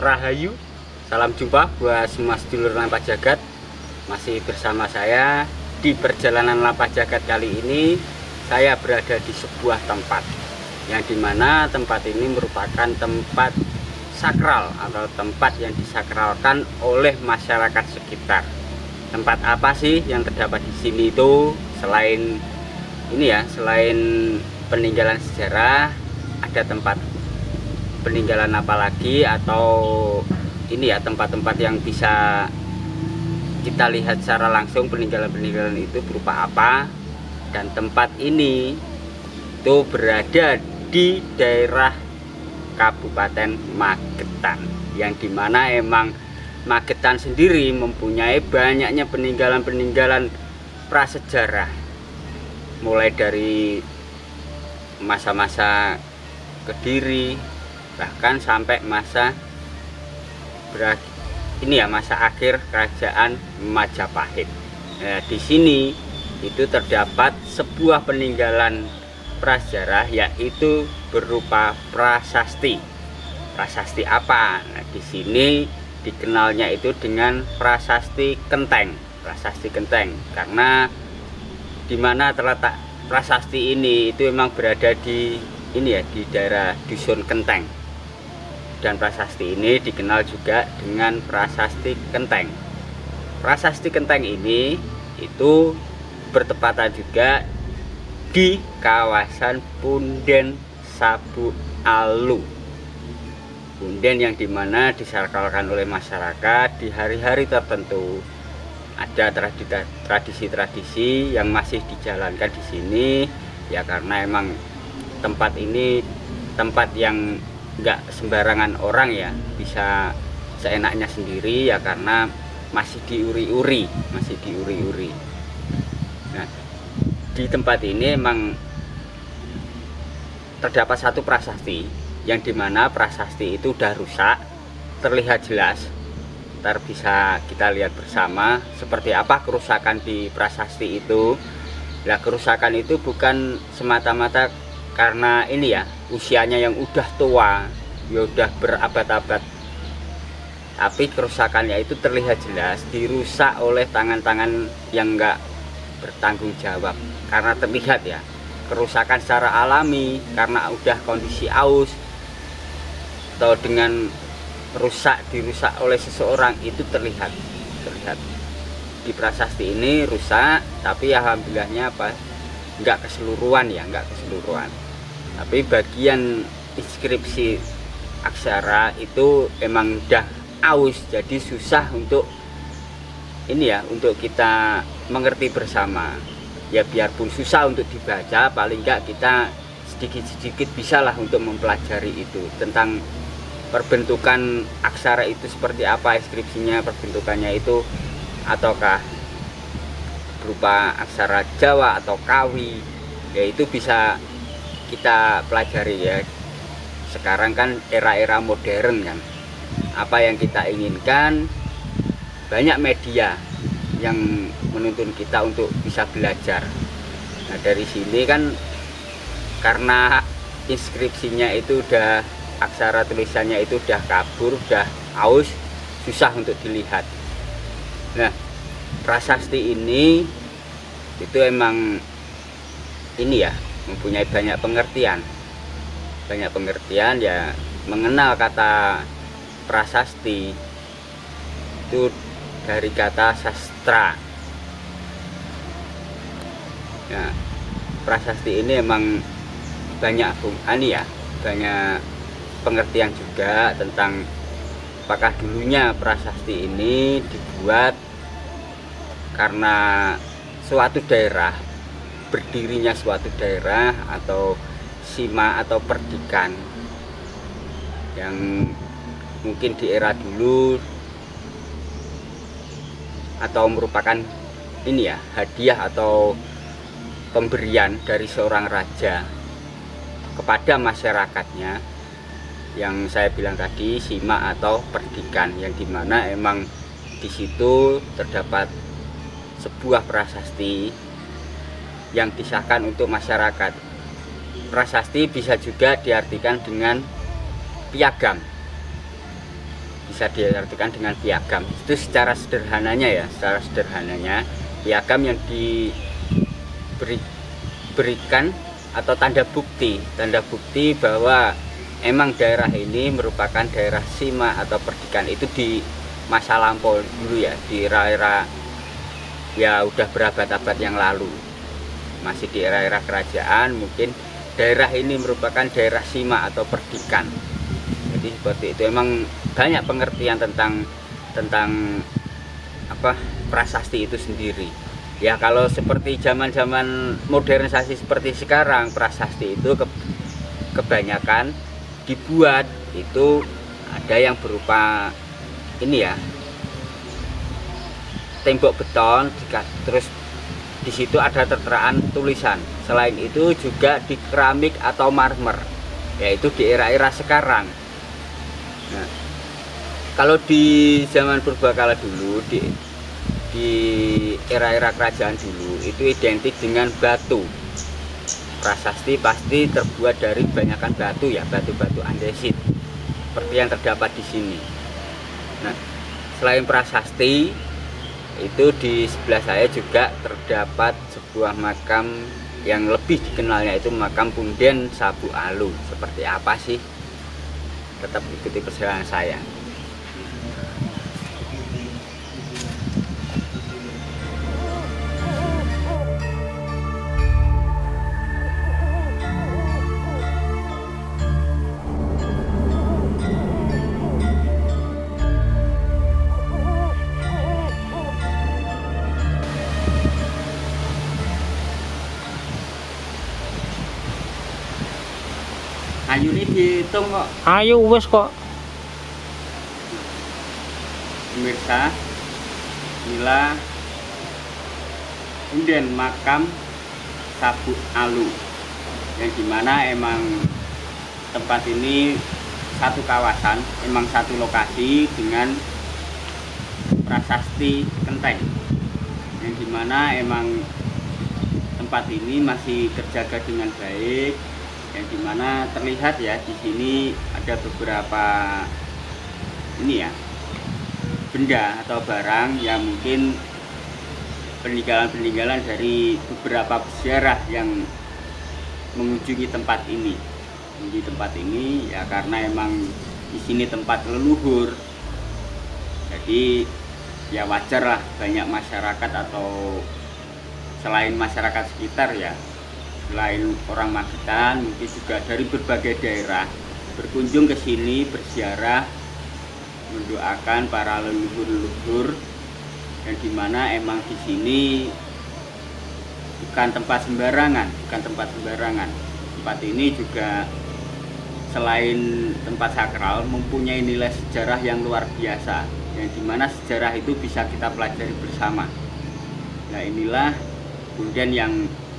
Rahayu, salam jumpa buat semua sedulur Lampah Jagat. Masih bersama saya di perjalanan Lampah Jagat kali ini. Saya berada di sebuah tempat yang dimana tempat ini merupakan tempat sakral atau tempat yang disakralkan oleh masyarakat sekitar. Tempat apa sih yang terdapat di sini itu? Selain ini ya, selain peninggalan sejarah, ada tempat peninggalan apa lagi, atau ini ya tempat-tempat yang bisa kita lihat secara langsung peninggalan-peninggalan itu berupa apa. Dan tempat ini itu berada di daerah Kabupaten Magetan, yang dimana emang Magetan sendiri mempunyai banyaknya peninggalan-peninggalan prasejarah, mulai dari masa-masa Kediri bahkan sampai masa masa akhir kerajaan Majapahit. Nah, di sini itu terdapat sebuah peninggalan prasejarah, yaitu berupa prasasti. Prasasti apa? Nah, di sini dikenalnya itu dengan prasasti Kenteng. Prasasti Kenteng karena dimana terletak prasasti ini itu memang berada di di daerah Dusun Kenteng. Dan prasasti ini dikenal juga dengan prasasti Kenteng. Prasasti Kenteng ini itu bertepatan juga di kawasan Punden Sabu Alu. Punden yang dimana disakralkan oleh masyarakat di hari-hari tertentu. Ada tradisi-tradisi yang masih dijalankan di sini ya, karena emang tempat ini tempat yang nggak sembarangan orang ya bisa seenaknya sendiri ya, karena masih diuri-uri. Nah, di tempat ini emang terdapat satu prasasti yang dimana prasasti itu udah rusak, terlihat jelas. Ntar bisa kita lihat bersama seperti apa kerusakan di prasasti itu. Nah, kerusakan itu bukan semata-mata karena ini ya usianya yang udah tua, ya udah berabad-abad, tapi kerusakannya itu terlihat jelas dirusak oleh tangan-tangan yang enggak bertanggung jawab. Karena terlihat ya kerusakan secara alami karena udah kondisi aus atau dengan dirusak oleh seseorang, itu terlihat di prasasti ini rusak. Tapi alhamdulillahnya enggak keseluruhan, tapi bagian inskripsi aksara itu emang udah aus, jadi susah untuk untuk kita mengerti bersama ya. Biarpun susah untuk dibaca, paling enggak kita sedikit-sedikit bisalah untuk mempelajari itu tentang perbentukan aksara itu seperti apa, inskripsinya perbentukannya itu, ataukah berupa aksara Jawa atau Kawi ya, itu bisa kita pelajari ya. Sekarang kan era-era modern kan, apa yang kita inginkan, banyak media yang menuntun kita untuk bisa belajar. Nah, dari sini kan karena inskripsinya itu udah, aksara tulisannya itu udah kabur, udah aus, susah untuk dilihat. Nah, prasasti ini itu emang mempunyai banyak pengertian ya. Mengenal kata prasasti itu dari kata sastra. Nah, prasasti ini emang banyak banyak pengertian juga tentang apakah dulunya prasasti ini dibuat karena suatu daerah, berdirinya suatu daerah, atau sima atau perdikan yang mungkin di era dulu, atau merupakan hadiah atau pemberian dari seorang raja kepada masyarakatnya, yang saya bilang tadi sima atau perdikan, yang dimana emang di situ terdapat sebuah prasasti yang disahkan untuk masyarakat. Prasasti bisa juga diartikan dengan piagam. bisa diartikan dengan piagam. Itu secara sederhananya ya, secara sederhananya piagam yang diberikan atau tanda bukti bahwa emang daerah ini merupakan daerah sima atau perdikan. Itu di masa lampau dulu ya, di era-era ya udah berabad-abad yang lalu, masih di era-era kerajaan, mungkin daerah ini merupakan daerah sima atau perdikan. Jadi seperti itu. Emang banyak pengertian tentang apa prasasti itu sendiri. Ya kalau seperti zaman-zaman modernisasi seperti sekarang, prasasti itu kebanyakan dibuat itu ada yang berupa ini ya, tembok beton, terus di situ ada tertera tulisan. Selain itu juga di keramik atau marmer, yaitu di era-era sekarang. Nah, kalau di zaman purbakala dulu, di era-era kerajaan dulu, itu identik dengan batu. Prasasti pasti terbuat dari kebanyakan batu ya, batu-batu andesit, seperti yang terdapat di sini. Nah, selain prasasti, itu di sebelah saya juga terdapat sebuah makam yang lebih dikenalnya, itu makam Punden Sabu Alu. Seperti apa sih? Tetap ikuti perjalanan saya. Ayu ini dihitung kok. Ayo wes kok. Pemirsa, inilah Punden makam Sabu Alu, yang dimana emang tempat ini satu kawasan, emang satu lokasi dengan prasasti Kenteng, yang dimana emang tempat ini masih terjaga dengan baik, yang dimana terlihat ya di sini ada beberapa ini ya, benda atau barang yang mungkin peninggalan-peninggalan dari beberapa peziarah yang mengunjungi tempat ini. Mengunjungi tempat ini ya karena emang di sini tempat leluhur. Jadi ya wajar lah banyak masyarakat, atau selain masyarakat sekitar ya, selain orang Magetan, mungkin juga dari berbagai daerah berkunjung ke sini berziarah, mendoakan para leluhur-leluhur, yang dimana emang di sini bukan tempat sembarangan, Tempat ini juga selain tempat sakral mempunyai nilai sejarah yang luar biasa, yang dimana sejarah itu bisa kita pelajari bersama. Nah inilah kemudian yang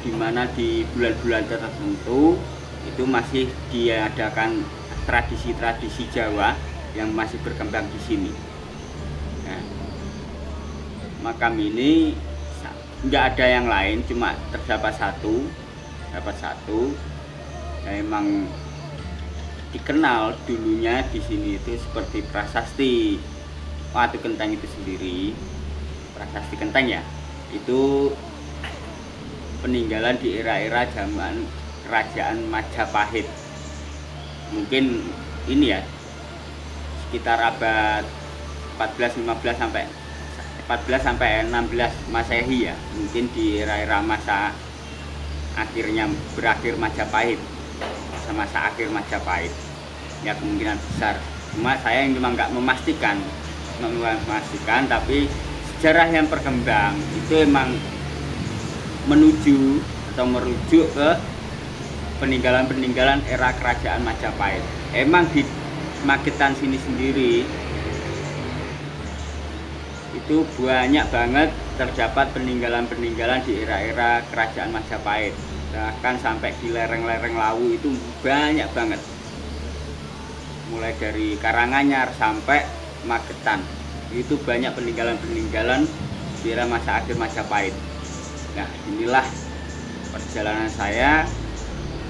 dimana di bulan-bulan tertentu itu masih diadakan tradisi-tradisi Jawa yang masih berkembang di sini. Nah, makam ini nggak ada yang lain, cuma terdapat satu. Nah, emang dikenal dulunya di sini itu seperti prasasti Watu Kenteng itu sendiri. Prasasti Kenteng ya, itu peninggalan di era-era zaman kerajaan Majapahit. Mungkin ini ya sekitar abad 14 sampai 16 Masehi ya. Mungkin di era-era masa berakhir Majapahit. Masa akhir Majapahit. Ya kemungkinan besar. Cuma saya yang cuma nggak memastikan, tapi sejarah yang berkembang itu emang menuju atau merujuk ke peninggalan-peninggalan era kerajaan Majapahit. Emang di Magetan sini sendiri itu banyak banget terdapat peninggalan-peninggalan di era-era kerajaan Majapahit. Bahkan sampai di lereng-lereng Lawu itu banyak banget. Mulai dari Karanganyar sampai Magetan. Itu banyak peninggalan-peninggalan di era masa akhir Majapahit. Nah, inilah perjalanan saya.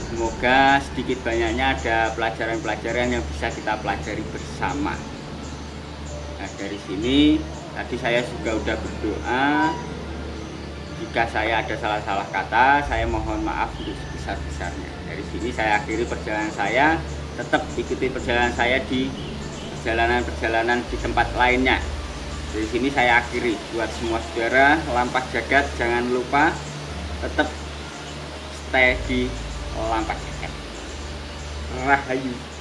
Semoga sedikit banyaknya ada pelajaran-pelajaran yang bisa kita pelajari bersama. Nah, dari sini tadi saya juga udah berdoa. Jika saya ada salah-salah kata, saya mohon maaf untuk sebesar-besarnya. Dari sini saya akhiri perjalanan saya. Tetap ikuti perjalanan saya di perjalanan-perjalanan di tempat lainnya. Dari sini saya akhiri. Buat semua saudara Lampas Jagat, jangan lupa tetap stay di Lampas Jagat. Rahayu.